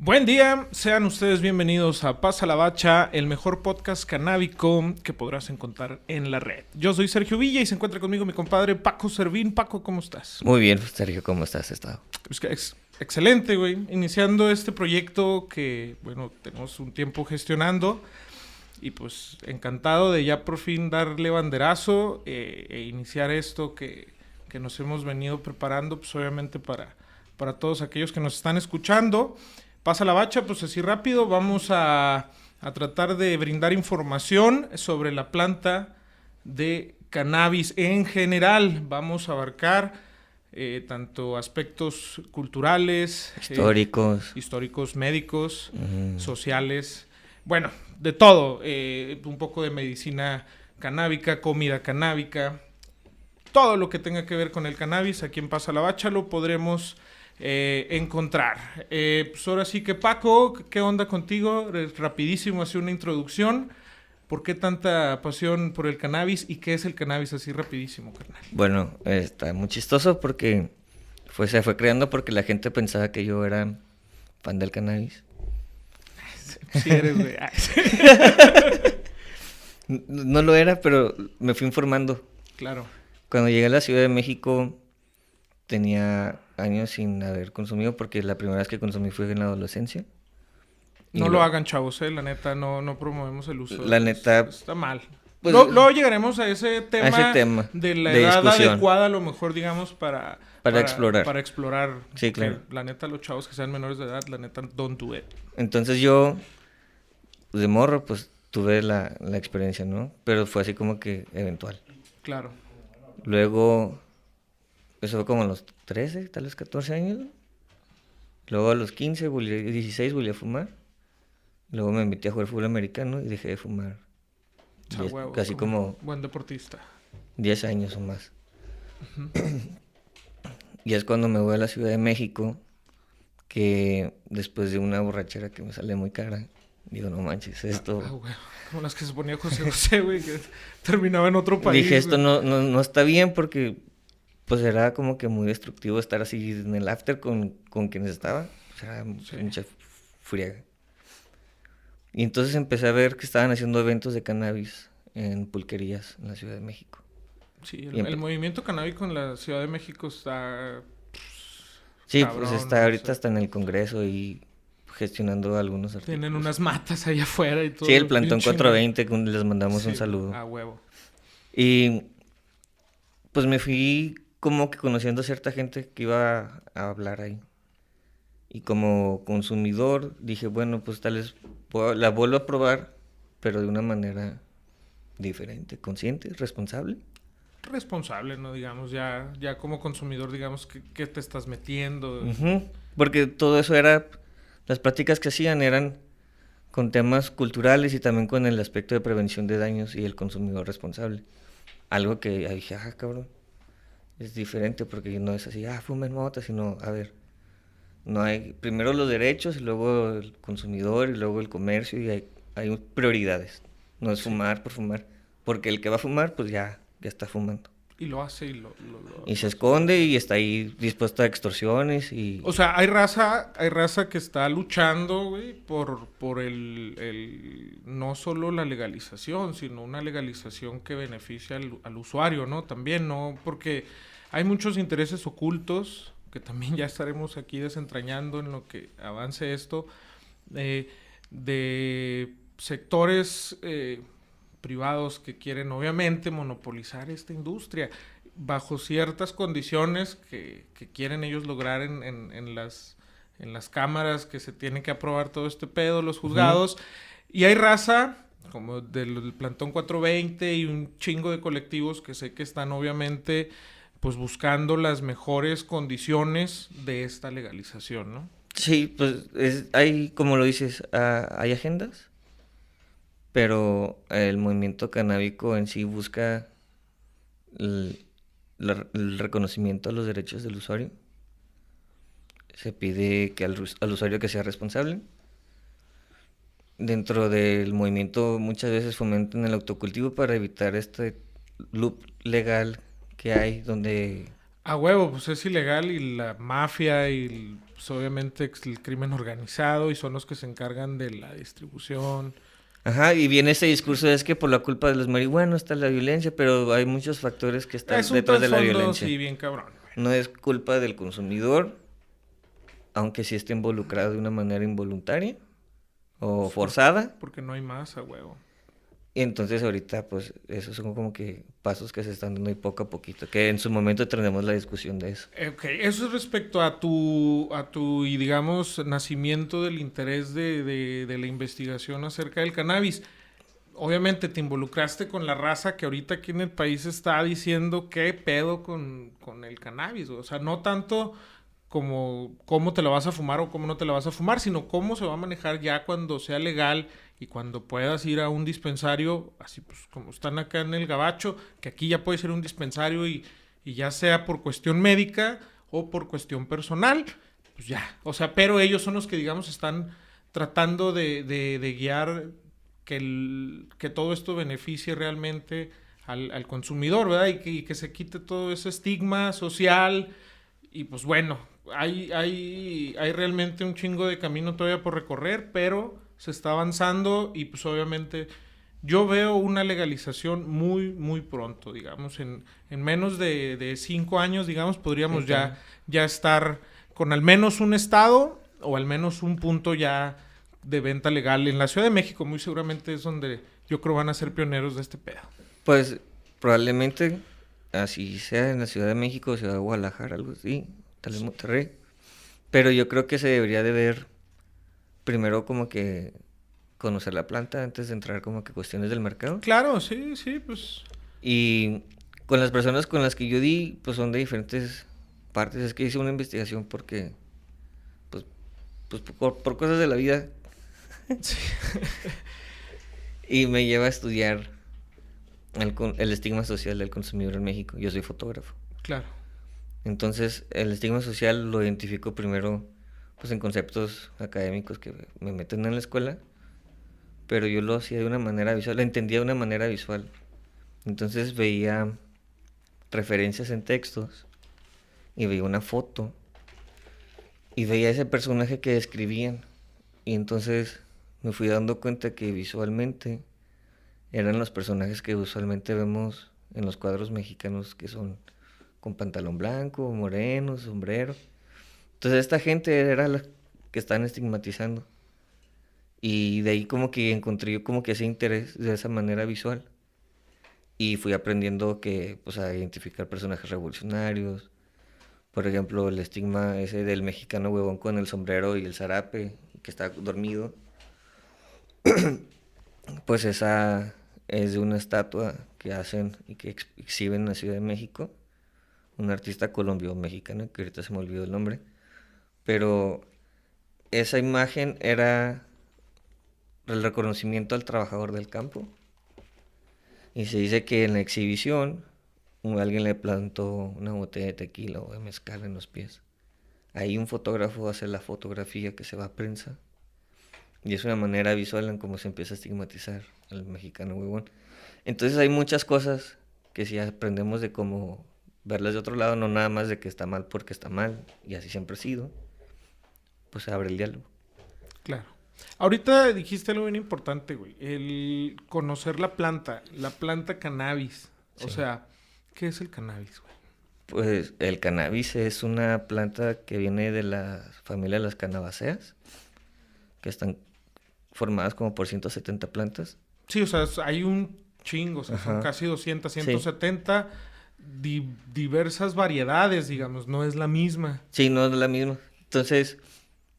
Buen día, sean ustedes bienvenidos a Pasa la Bacha, el mejor podcast canábico que podrás encontrar en la red. Yo soy Sergio Villa y se encuentra conmigo mi compadre Paco Servín. Paco, ¿cómo estás? Muy bien, Sergio, ¿cómo estás? Excelente, güey. Iniciando este proyecto que, bueno, tenemos un tiempo gestionando y pues encantado de ya por fin darle banderazo e iniciar esto que nos hemos venido preparando, pues obviamente para todos aquellos que nos están escuchando. Pasa la bacha, pues así rápido, vamos a tratar de brindar información sobre la planta de cannabis en general. Vamos a abarcar tanto aspectos culturales, históricos, médicos, sociales, bueno, de todo, un poco de medicina canábica, comida canábica, todo lo que tenga que ver con el cannabis, aquí en Pasa la Bacha lo podremos encontrar. Pues ahora sí que Paco, ¿qué onda contigo? Rapidísimo, así una introducción. ¿Por qué tanta pasión por el cannabis y qué es el cannabis? Así rapidísimo, carnal. Bueno, está muy chistoso porque se fue creando porque la gente pensaba que yo era fan del cannabis. Sí eres, güey. No lo era, pero me fui informando. Claro. Cuando llegué a la Ciudad de México tenía años sin haber consumido porque la primera vez que consumí fue en la adolescencia. No lo hagan, chavos, la neta, no promovemos el uso. La neta... Está mal. Pues, luego llegaremos a ese tema de la edad discusión adecuada, a lo mejor, digamos, para explorar. Para explorar. Sí, claro. La neta, los chavos que sean menores de edad, la neta, don't do it. Entonces yo, de morro, pues tuve la experiencia, ¿no? Pero fue así como que eventual. Claro. Luego, eso fue como a los 13, tal vez 14 años. Luego a los 15, 16 volví a fumar. Luego me metí a jugar fútbol americano y dejé de fumar. Casi como buen deportista. 10 años o más. Uh-huh. Y es cuando me voy a la Ciudad de México, que después de una borrachera que me sale muy cara, digo, no manches, esto... Como las que se ponía José José, güey, que terminaba en otro país. Dije, esto no está bien porque pues era como que muy destructivo estar así en el after con quienes estaba. O sea, mucha friega. Y entonces empecé a ver que estaban haciendo eventos de cannabis en pulquerías en la Ciudad de México. Sí, el movimiento canábico en la Ciudad de México está... Sí, cabrón, pues está ahorita hasta en el Congreso y gestionando algunos artículos. Tienen unas matas allá afuera y todo. Sí, el Plantón 420, les mandamos un saludo. A huevo. Y pues me fui como que conociendo a cierta gente que iba a hablar ahí. Y como consumidor dije, bueno, pues tal vez la vuelvo a probar, pero de una manera diferente, consciente, responsable. Responsable, ¿no? Digamos, ya como consumidor, digamos, ¿qué te estás metiendo? Uh-huh. Porque todo eso las prácticas que hacían eran con temas culturales y también con el aspecto de prevención de daños y el consumidor responsable. Algo que dije, cabrón, es diferente porque no es así, fumen mota, sino, a ver, no hay primero los derechos y luego el consumidor y luego el comercio y hay prioridades. No es fumar por fumar, porque el que va a fumar pues ya está fumando. Y lo hace y se esconde y está ahí dispuesto a extorsiones y... O sea, hay raza que está luchando, güey, por el no solo la legalización, sino una legalización que beneficia al usuario, ¿no? También, ¿no? Porque hay muchos intereses ocultos que también ya estaremos aquí desentrañando en lo que avance esto, de sectores privados que quieren obviamente monopolizar esta industria bajo ciertas condiciones que quieren ellos lograr en las cámaras que se tienen que aprobar todo este pedo, los juzgados. Uh-huh. Y hay raza como del Plantón 420 y un chingo de colectivos que sé que están obviamente pues buscando las mejores condiciones de esta legalización, ¿no? Sí, pues hay, como lo dices, hay agendas, pero el movimiento canábico en sí busca el reconocimiento a los derechos del usuario. Se pide que al usuario que sea responsable. Dentro del movimiento muchas veces fomentan el autocultivo para evitar este loop legal que hay donde A huevo, pues es ilegal y la mafia y pues, obviamente el crimen organizado y son los que se encargan de la distribución. Ajá, y viene ese discurso, es que por la culpa de los marihuanos está la violencia, pero hay muchos factores que están Es un detrás de la trasfondo, violencia. sí, bien cabrón, güey. No es culpa del consumidor, aunque sí esté involucrado de una manera involuntaria o forzada. Porque no hay más, a huevo. Y entonces ahorita, pues, esos son como que pasos que se están dando y poco a poquito, que en su momento tendremos la discusión de eso. Ok, eso es respecto a tu, y digamos, nacimiento del interés de la investigación acerca del cannabis. Obviamente te involucraste con la raza que ahorita aquí en el país está diciendo qué pedo con el cannabis. O sea, no tanto como cómo te lo vas a fumar o cómo no te lo vas a fumar, sino cómo se va a manejar ya cuando sea legal y cuando puedas ir a un dispensario, así pues como están acá en el Gabacho, que aquí ya puede ser un dispensario y ya sea por cuestión médica o por cuestión personal, pues ya. O sea, pero ellos son los que, digamos, están tratando de guiar que todo esto beneficie realmente al consumidor, ¿verdad? Y que se quite todo ese estigma social. Y pues bueno, hay realmente un chingo de camino todavía por recorrer, pero se está avanzando y pues obviamente yo veo una legalización muy, muy pronto, digamos, en menos de 5 años, digamos, podríamos ya estar con al menos un estado o al menos un punto ya de venta legal. En la Ciudad de México muy seguramente es donde yo creo van a ser pioneros de este pedo. Pues probablemente así sea en la Ciudad de México, Ciudad de Guadalajara, algo así, tal vez Monterrey. Pero yo creo que se debería de ver primero como que conocer la planta antes de entrar como que cuestiones del mercado. Claro, sí, sí, pues... Y con las personas con las que yo di, pues son de diferentes partes. Es que hice una investigación porque, pues, por cosas de la vida. Sí. Y me lleva a estudiar el estigma social del consumidor en México. Yo soy fotógrafo. Claro. Entonces, el estigma social lo identifico primero pues en conceptos académicos que me meten en la escuela, pero yo lo hacía de una manera visual, lo entendía de una manera visual. Entonces veía referencias en textos y veía una foto y veía ese personaje que describían, y entonces me fui dando cuenta que visualmente eran los personajes que usualmente vemos en los cuadros mexicanos, que son con pantalón blanco, moreno, sombrero. Entonces esta gente era la que estaban estigmatizando. Y de ahí como que encontré yo como que ese interés de esa manera visual. Y fui aprendiendo que, pues, a identificar personajes revolucionarios. Por ejemplo, el estigma ese del mexicano huevón con el sombrero y el zarape, que está dormido. Pues esa es de una estatua que hacen y que exhiben en la Ciudad de México. Un artista colombio-mexicano, que ahorita se me olvidó el nombre. Pero esa imagen era el reconocimiento al trabajador del campo. Y se dice que en la exhibición alguien le plantó una botella de tequila o de mezcal en los pies. Ahí un fotógrafo hace la fotografía que se va a prensa. Y es una manera visual en cómo se empieza a estigmatizar al mexicano huevón. Entonces hay muchas cosas que si aprendemos de cómo verlas de otro lado, no nada más de que está mal porque está mal, y así siempre ha sido, pues se abre el diálogo. Claro. Ahorita dijiste algo bien importante, güey. El conocer la planta cannabis. Sí. O sea, ¿qué es el cannabis, güey? Pues el cannabis es una planta que viene de la familia de las cannabáceas, que están formadas como por 170 plantas. Sí, o sea, hay un chingo, o sea, son casi 200, 170, sí. Diversas variedades, digamos, no es la misma. Sí, no es la misma. Entonces,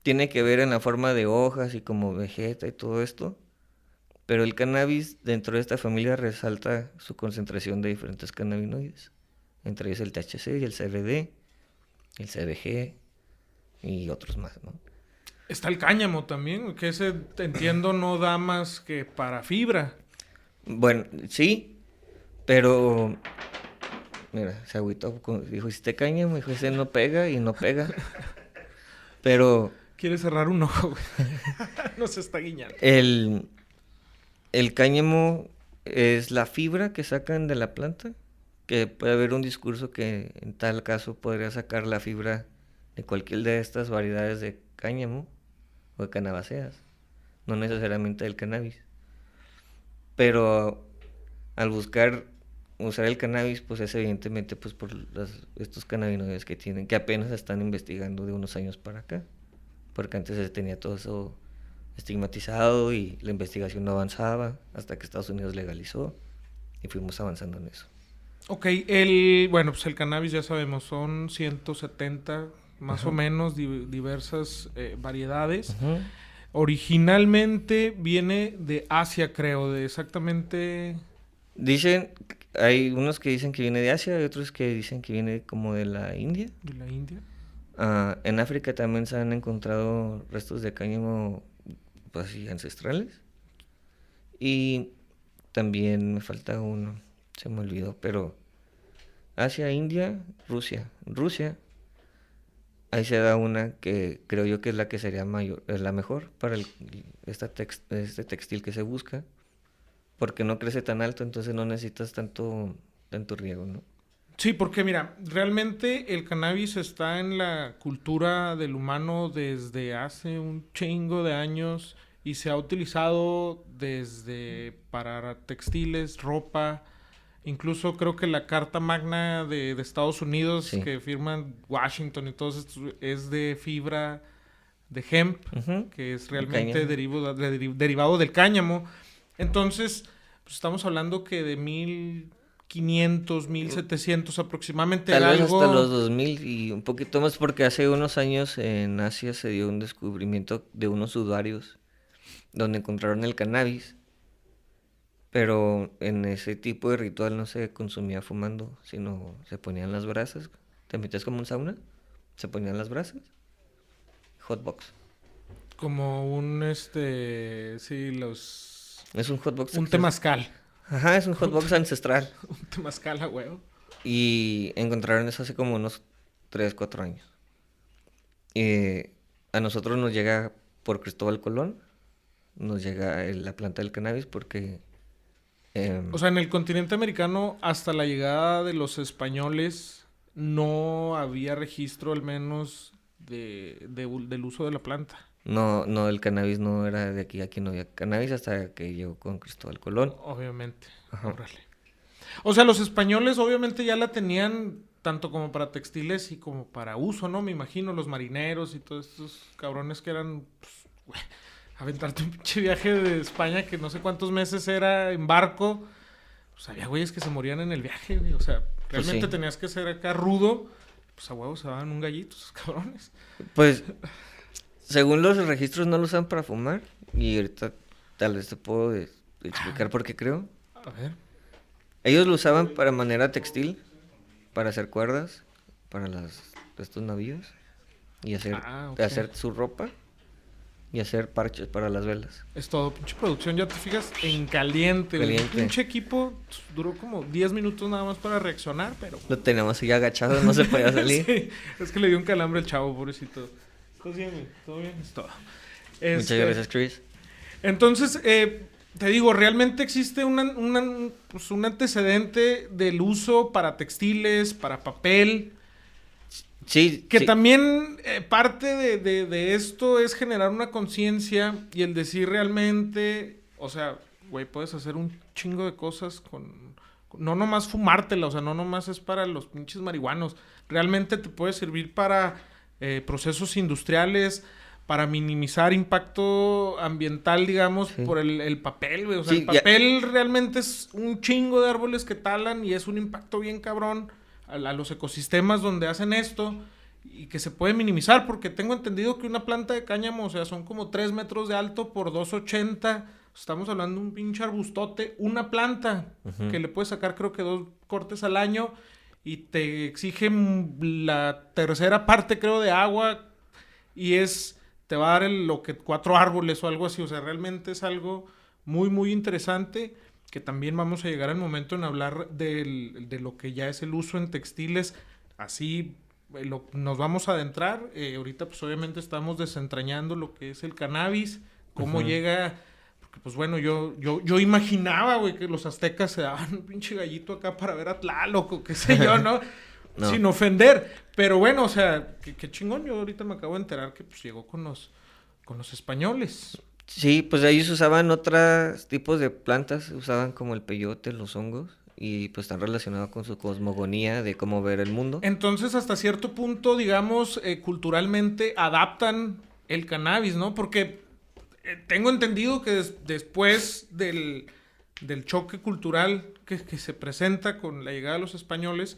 tiene que ver en la forma de hojas y como vegeta y todo esto. Pero el cannabis dentro de esta familia resalta su concentración de diferentes cannabinoides. Entre ellos el THC y el CBD, el CBG y otros más, ¿no? Está el cáñamo también, que ese, entiendo, no da más que para fibra. Bueno, sí, pero... Mira, se agüitó, dijo, ¿hiciste cáñamo? Dijo, ese no pega y no pega. Pero... Quiere cerrar un ojo, güey. No se está guiñando. El cáñamo es la fibra que sacan de la planta, que puede haber un discurso que en tal caso podría sacar la fibra de cualquier de estas variedades de cáñamo o de cannabáceas, no necesariamente del cannabis. Pero al buscar usar el cannabis, pues es evidentemente pues por estos cannabinoides que tienen, que apenas están investigando de unos años para acá, porque antes se tenía todo eso estigmatizado y la investigación no avanzaba hasta que Estados Unidos legalizó y fuimos avanzando en eso. Ok, bueno, pues el cannabis ya sabemos, son 170 más o menos diversas variedades. Originalmente viene de Asia, creo, de exactamente... Dicen, hay unos que dicen que viene de Asia y otros que dicen que viene como de la India. ¿De la India? En África también se han encontrado restos de cáñamo pues, así, ancestrales. Y también me falta uno, se me olvidó, pero Asia, India, Rusia. Rusia, ahí se da una que creo yo que es la que sería mayor, es la mejor para este textil que se busca, porque no crece tan alto, entonces no necesitas tanto riego, ¿no? Sí, porque mira, realmente el cannabis está en la cultura del humano desde hace un chingo de años y se ha utilizado desde para textiles, ropa, incluso creo que la Carta Magna de Estados Unidos Sí. que firman Washington y todo esto es de fibra de hemp, que es realmente derivado del cáñamo. Entonces, pues estamos hablando que de 1500, 1700 aproximadamente. Tal vez algo... hasta los 2000 y un poquito más, porque hace unos años en Asia se dio un descubrimiento de unos sudarios donde encontraron el cannabis, pero en ese tipo de ritual no se consumía fumando, sino se ponían las brasas. Te metías como un sauna, se ponían las brasas, hotbox. Como un, sí, los... Es un hotbox. Un temazcal. Ajá, es un hotbox ancestral. Un temazcal a huevo. Y encontraron eso hace como unos 3, 4 años. A nosotros nos llega por Cristóbal Colón, nos llega la planta del cannabis porque... o sea, en el continente americano, hasta la llegada de los españoles, no había registro al menos del uso de la planta. No, el cannabis no era de aquí no había cannabis hasta que llegó con Cristóbal Colón. Obviamente. Ajá. Órale. O sea, los españoles obviamente ya la tenían tanto como para textiles y como para uso, ¿no? Me imagino, los marineros y todos estos cabrones que eran... Pues, güey, aventarte un pinche viaje de España que no sé cuántos meses era en barco. Pues había güeyes que se morían en el viaje, güey. O sea, realmente sí. tenías que ser acá rudo. Pues a huevos se daban un gallito esos cabrones. Pues, según los registros no lo usan para fumar. Y ahorita tal vez te puedo explicar por qué creo. A ver. Ellos lo usaban para manera textil, para hacer cuerdas, para estos navíos. Y hacer su ropa. Y hacer parches para las velas. Es todo, pinche producción, ya te fijas, en caliente. El pinche equipo duró como 10 minutos nada más para reaccionar, pero... Lo teníamos ahí agachado, no se podía salir. Sí, es que le dio un calambre al chavo, pobrecito. ¿Estás bien, güey? ¿Todo bien? Es todo. Muchas gracias, Chris. Entonces, te digo, realmente existe pues un antecedente del uso para textiles, para papel... Sí, que sí. también parte de esto es generar una conciencia y el decir realmente, o sea, güey, puedes hacer un chingo de cosas no nomás fumártela, o sea, no nomás es para los pinches marihuanos, realmente te puede servir para procesos industriales, para minimizar impacto ambiental, digamos, sí. Por el papel, güey, o sea, sí, el papel realmente es un chingo de árboles que talan y es un impacto bien cabrón a los ecosistemas donde hacen esto y que se puede minimizar, porque tengo entendido que una planta de cáñamo, o sea, son como 3 metros de alto por 2.80, estamos hablando de un pinche arbustote, una planta que le puedes sacar creo que 2 cortes al año y te exigen la tercera parte creo de agua y te va a dar lo que 4 árboles o algo así, o sea, realmente es algo muy muy interesante, que también vamos a llegar al momento en hablar de lo que ya es el uso en textiles, así nos vamos a adentrar, ahorita pues obviamente estamos desentrañando lo que es el cannabis, cómo llega, porque pues bueno, yo imaginaba, güey, que los aztecas se daban un pinche gallito acá para ver a Tlaloc o qué sé yo, ¿no? No. Sin ofender. Pero bueno, o sea, qué chingón. Yo ahorita me acabo de enterar que pues llegó con los españoles. Sí, pues ellos usaban otros tipos de plantas, usaban como el peyote, los hongos, y pues están relacionados con su cosmogonía de cómo ver el mundo. Entonces, hasta cierto punto, digamos, culturalmente adaptan el cannabis, ¿no? Porque tengo entendido que después del choque cultural que se presenta con la llegada de los españoles,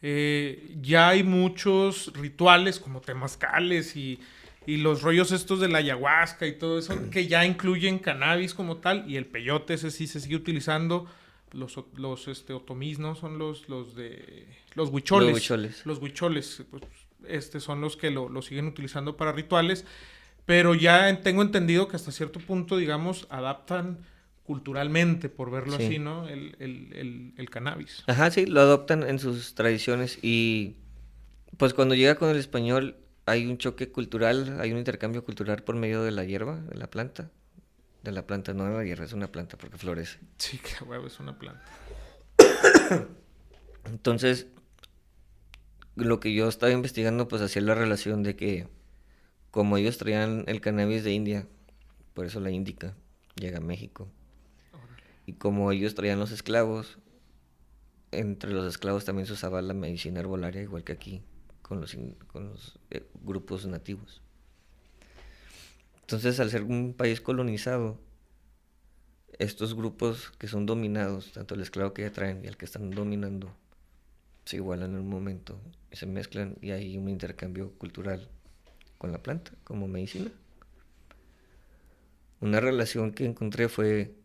ya hay muchos rituales como temazcales y los rollos estos de la ayahuasca y todo eso que ya incluyen cannabis como tal, y el peyote ese sí se sigue utilizando. Los otomís, ¿no? Son los de los huicholes. Los huicholes. Los huicholes, pues, son los que lo siguen utilizando para rituales. Pero ya tengo entendido que hasta cierto punto, digamos, adaptan culturalmente, por verlo Sí. así, ¿no? El cannabis. Ajá, sí, lo adoptan en sus tradiciones y pues cuando llega con el español hay un choque cultural, hay un intercambio cultural por medio de la hierba, de la planta, no de la hierba, es una planta porque florece. Sí, qué huevo, es una planta. Entonces, lo que yo estaba investigando pues hacía la relación de que como ellos traían el cannabis de India, por eso la índica llega a México, y como ellos traían los esclavos, entre los esclavos también se usaba la medicina herbolaria, igual que aquí, con los grupos nativos. Entonces, al ser un país colonizado, estos grupos que son dominados, tanto el esclavo que ya traen y el que están dominando, se igualan en un momento, y se mezclan y hay un intercambio cultural con la planta, como medicina. Una relación que encontré fue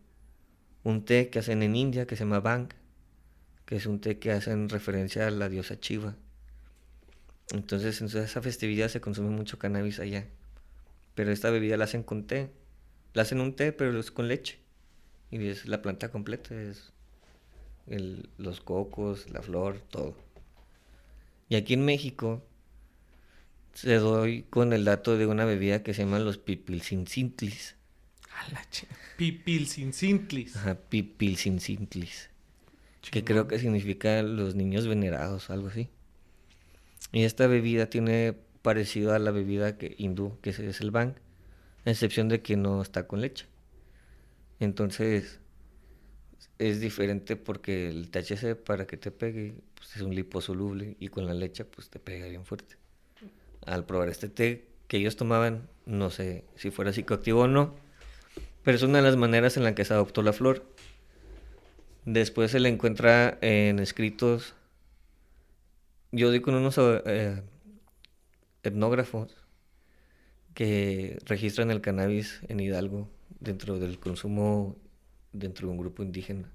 un té que hacen en India que se llama Bang, que es un té que hacen referencia a la diosa Shiva. Entonces en esa festividad se consume mucho cannabis allá. Pero esta bebida la hacen con té. La hacen un té, pero es con leche. Y es la planta completa, es los cocos, la flor, todo. Y aquí en México se doy con el dato de una bebida que se llama los pipilcincintlis. A la Pipilcincintlis. Ajá, pipilcincintlis. Que creo que significa los niños venerados, algo así. Y esta bebida tiene parecido a la bebida hindú, que es el Bang, a excepción de que no está con leche. Entonces, es diferente porque el THC para que te pegue pues, es un liposoluble y con la leche pues te pega bien fuerte. Al probar este té que ellos tomaban, no sé si fuera psicoactivo o no, pero es una de las maneras en la que se adoptó la flor. Después se le encuentra en escritos, yo di con unos etnógrafos que registran el cannabis en Hidalgo dentro del consumo dentro de un grupo indígena.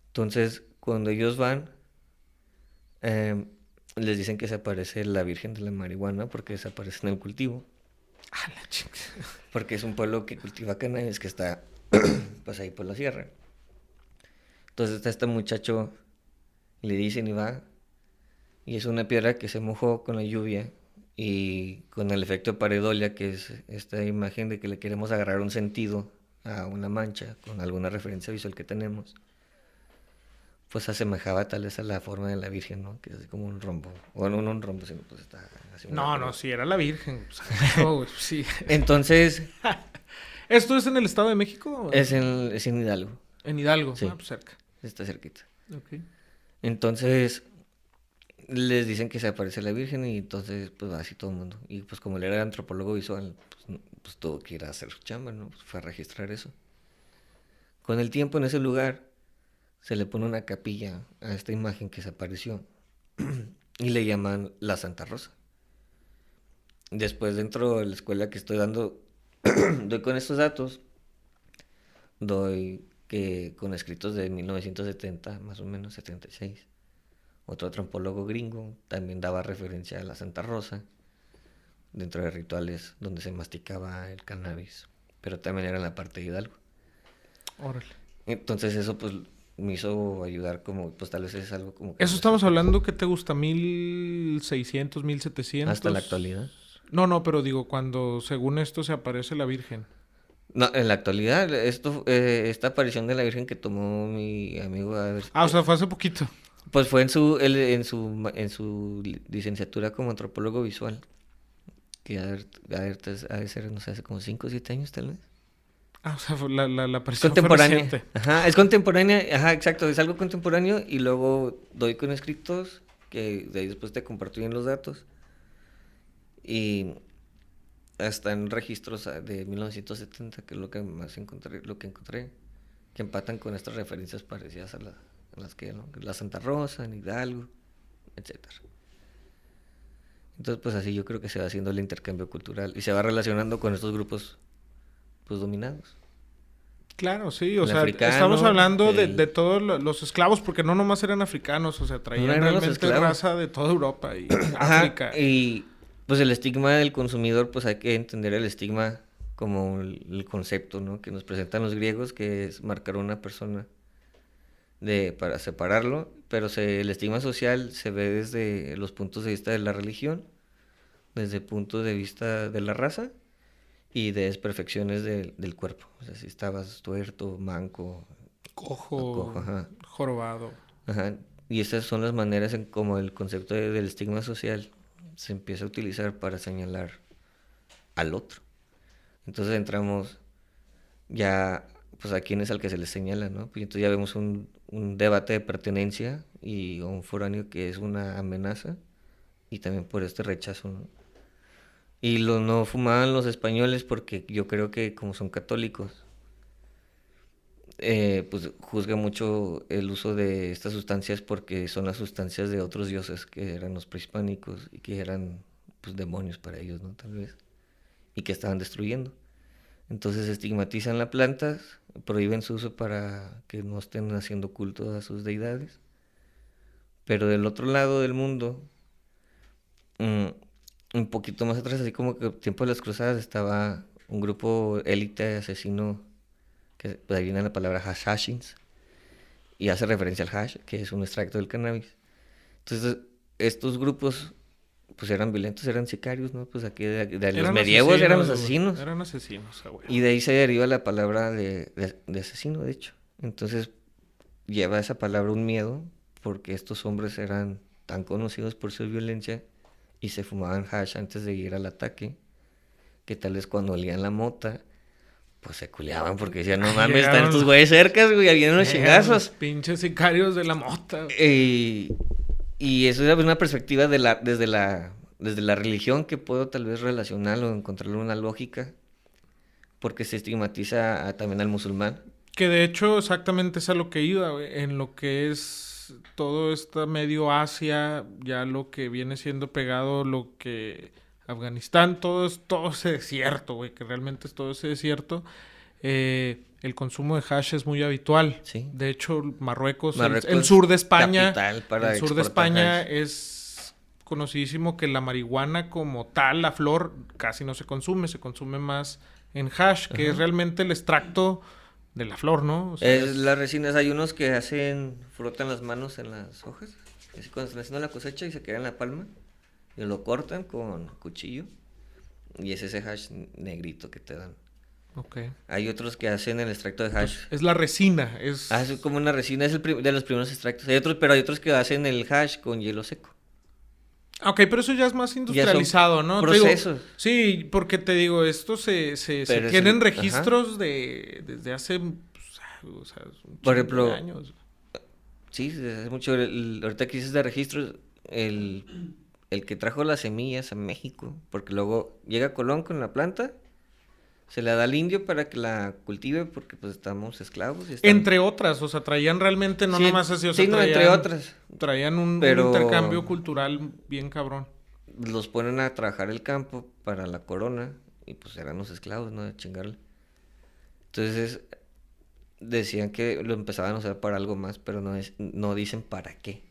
Entonces, cuando ellos van, les dicen que se aparece la Virgen de la Marihuana porque desaparece en el cultivo. A la chica. Porque es un pueblo que cultiva cannabis que está pues ahí por la sierra. Entonces está este muchacho, le dicen y va, y es una piedra que se mojó con la lluvia y con el efecto de pareidolia, que es esta imagen de que le queremos agarrar un sentido a una mancha con alguna referencia visual que tenemos, pues asemejaba tal vez a la forma de la Virgen, ¿no? Que es así como un rombo, bueno, no un rombo, sino pues está así. No, sí, era la Virgen. O sea, no, sí. Entonces, ¿Esto es en el Estado de México? es en Hidalgo, En Hidalgo, Sí. pues cerca. está cerquita. Ok. Entonces, les dicen que se aparece la Virgen y entonces pues va así todo el mundo. Y pues como él era antropólogo visual, pues tuvo que ir a hacer su chamba, ¿no? Pues, fue a registrar eso. Con el tiempo en ese lugar se le pone una capilla a esta imagen que se apareció y le llaman la Santa Rosa. Después dentro de la escuela que estoy dando, doy con estos datos, doy que con escritos de 1970, más o menos 76. Otro antropólogo gringo también daba referencia a la Santa Rosa dentro de rituales donde se masticaba el cannabis, pero también era en la parte de Hidalgo. Órale. Entonces eso pues me hizo ayudar como, pues tal vez es algo como que... Eso estamos hablando, ¿qué te gusta? ¿1600, 1700? Hasta la actualidad. No, pero digo, cuando según esto se aparece la Virgen. No, en la actualidad, esta aparición de la Virgen que tomó mi amigo, O sea, fue hace poquito. pues fue en su licenciatura como antropólogo visual, que ha de ser, no sé, hace como 5 o 7 años tal vez. O sea, la Es aparición fue contemporánea. reciente. Ajá, es contemporánea, ajá, exacto, es algo contemporáneo y luego doy con escritos que de ahí después te comparto bien los datos y hasta en registros de 1970, que es lo que más encontré, que empatan con estas referencias parecidas a las que, ¿no? La Santa Rosa, en Hidalgo, etcétera. Entonces, pues así yo creo que se va haciendo el intercambio cultural y se va relacionando con estos grupos, pues, dominados. Claro, sí, o El sea, africano, estamos hablando de el- todos los esclavos, porque no nomás eran africanos, o sea, No traían eran los realmente esclavos. raza de toda Europa y Ajá, África. y pues el estigma del consumidor, pues hay que entender el estigma como el concepto, ¿no? Que nos presentan los griegos, que es marcar a una persona para separarlo, pero el estigma social se ve desde los puntos de vista de la religión, desde el punto de vista de la raza y de desperfecciones del cuerpo. O sea, si estabas tuerto, manco, Cojo, ajá. jorobado. Ajá. Y esas son las maneras en como el concepto del estigma social se empieza a utilizar para señalar al otro. Entonces entramos ya pues a quién es al que se les señala, ¿no? Pues entonces ya vemos un debate de pertenencia y un foráneo que es una amenaza y también por este rechazo, ¿no? Y no fumaban los españoles porque yo creo que como son católicos, pues juzga mucho el uso de estas sustancias porque son las sustancias de otros dioses que eran los prehispánicos y que eran pues demonios para ellos, ¿no? Tal vez. Y que estaban destruyendo. Entonces estigmatizan las plantas, prohíben su uso para que no estén haciendo culto a sus deidades. Pero del otro lado del mundo, mm, un poquito más atrás, así como que a tiempo de las cruzadas estaba un grupo élite asesino, que pues ahí viene la palabra hashashins, y hace referencia al hash, que es un extracto del cannabis. Entonces, estos grupos, pues eran violentos, eran sicarios, ¿no? Pues aquí de los Eran medievos eran los güey. asesinos. Eran asesinos, güey. Y de ahí se deriva la palabra de asesino, de hecho. Entonces, lleva esa palabra un miedo, porque estos hombres eran tan conocidos por su violencia y se fumaban hash antes de ir al ataque, que tal vez cuando olían la mota, pues se culeaban porque decían, no mames, están estos güeyes cercas, güey, habían unos Llegaron chingazos. los pinches sicarios de la mota. Y eso es una perspectiva desde la religión que puedo tal vez relacionarlo o encontrarle una lógica, porque se estigmatiza también al musulmán. Que de hecho exactamente es a lo que iba, güey, en lo que es todo esta medio Asia, ya lo que viene siendo pegado, lo que Afganistán, todo ese desierto, güey, que realmente es todo ese desierto. El consumo de hash es muy habitual. Sí. De hecho, Marruecos, Marruecos el sur de España, capital para el sur de exportar España hash. es conocidísimo que la marihuana como tal, la flor, casi no se consume más en hash, que Ajá. es realmente el extracto de la flor, ¿no? O sea, Es las resinas, hay unos que frotan las manos en las hojas, así cuando están haciendo la cosecha y se queda en la palma, y lo cortan con cuchillo, y es ese hash negrito que te dan. ok. Hay otros que hacen el extracto de hash. Es la resina, es... Es como una resina, es de los primeros extractos. Pero hay otros que hacen el hash con hielo seco. Ok, pero eso ya es más industrializado, ¿no? Te digo, Procesos. sí, porque te digo, esto se Pero es tienen el- registros desde hace, pues, o sea, un Por chingo de ejemplo, años. Sí, desde hace mucho. Ahorita que dices de registros, el que trajo las semillas a México, porque luego llega Colón con la planta, se la da al indio para que la cultive, porque pues estamos esclavos. Y Entre otras, o sea, traían realmente, no Sí, nomás así, o sea, sí, no, entre otras. traían un Pero- intercambio cultural bien cabrón. Los ponen a trabajar el campo para la corona, y pues eran los esclavos, ¿no? De chingarle. Entonces, decían que lo empezaban a usar para algo más, pero no dicen para qué.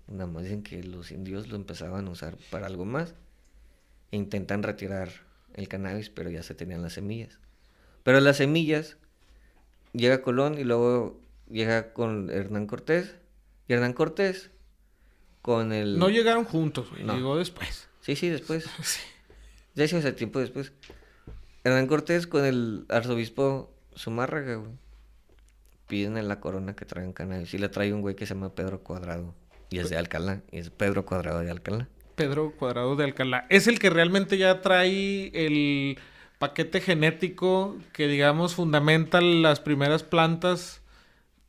Nada más dicen que los indios lo empezaban a usar para algo más. E intentan retirar el cannabis, pero ya se tenían las semillas. Pero las semillas, llega Colón y luego llega con Hernán Cortés. Y Hernán Cortés, con el... No llegaron juntos, güey, No. llegó después. Sí, después. Sí. Ya hace tiempo después. Hernán Cortés con el arzobispo Zumárraga, güey, piden en la corona que traigan cannabis. Y le trae un güey que se llama Pedro Cuadrado. Y es de Alcalá. Y es Pedro Cuadrado de Alcalá. Pedro Cuadrado de Alcalá. Es el que realmente ya trae el paquete genético que, digamos, fundamenta las primeras plantas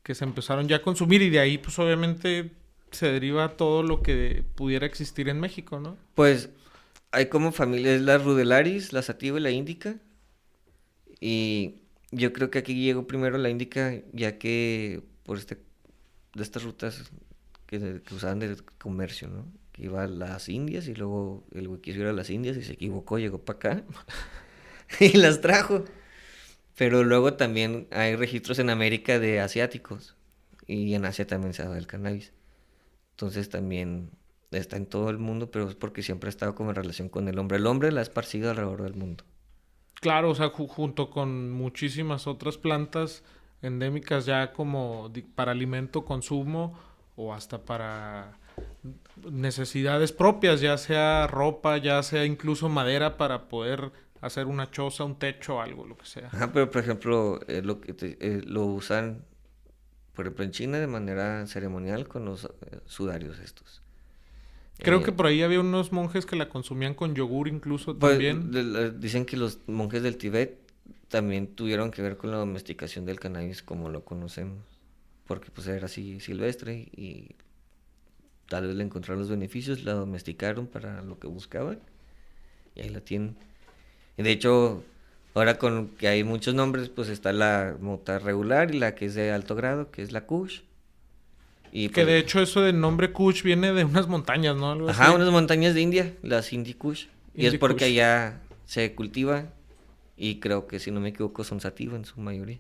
que se empezaron ya a consumir y de ahí, pues, obviamente se deriva todo lo que pudiera existir en México, ¿no? Pues hay como familias, la Rudelaris, la Sativa y la Índica. Y yo creo que aquí llegó primero la Índica, ya que por de estas rutas que usaban de comercio, ¿no? Que iba a las Indias y luego el güey quiso ir a las Indias y se equivocó, llegó para acá y las trajo. Pero luego también hay registros en América de asiáticos y en Asia también se da el cannabis. Entonces también está en todo el mundo, pero es porque siempre ha estado como en relación con el hombre. El hombre la ha esparcido alrededor del mundo. Claro, o sea, junto con muchísimas otras plantas endémicas ya como para alimento, consumo o hasta para necesidades propias, ya sea ropa, ya sea incluso madera para poder hacer una choza, un techo, algo, lo que sea. Ajá, pero por ejemplo, lo usan, por ejemplo, en China de manera ceremonial con los sudarios estos. Creo que por ahí había unos monjes que la consumían con yogur incluso Pues, también. dicen que los monjes del Tíbet también tuvieron que ver con la domesticación del cannabis como lo conocemos, porque pues era así silvestre y tal vez le encontraron los beneficios, la domesticaron para lo que buscaban y ahí la tienen. Y de hecho, ahora con que hay muchos nombres, pues está la mota regular y la que es de alto grado, que es la Kush. Y Que pues, de hecho eso del nombre Kush viene de unas montañas, ¿no? Algo ajá, así. unas montañas de India, las Indie Kush. Y es Indie porque Kush. allá se cultiva y creo que si no me equivoco son sativa en su mayoría.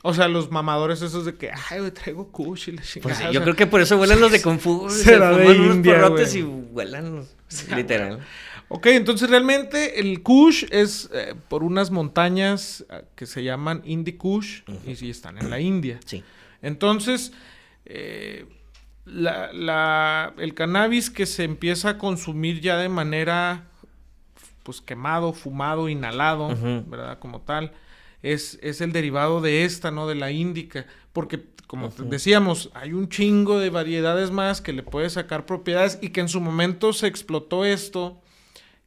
O sea, los mamadores esos de que, ay, güey, traigo Kush y la chingada. Pues sí, o yo sea, creo que por eso vuelan los de Kung Fu. será Se de fuman unos India, porrotes güey. y vuelan, literal. Ok, entonces realmente el Kush es por unas montañas que se llaman Indie Kush y sí están en la India. Sí. Entonces, el cannabis que se empieza a consumir ya de manera, pues quemado, fumado, inhalado, Ujú. ¿verdad? Como tal, es el derivado de esta, ¿no? De la índica. Porque, como decíamos, hay un chingo de variedades más que le puede sacar propiedades y que en su momento se explotó esto,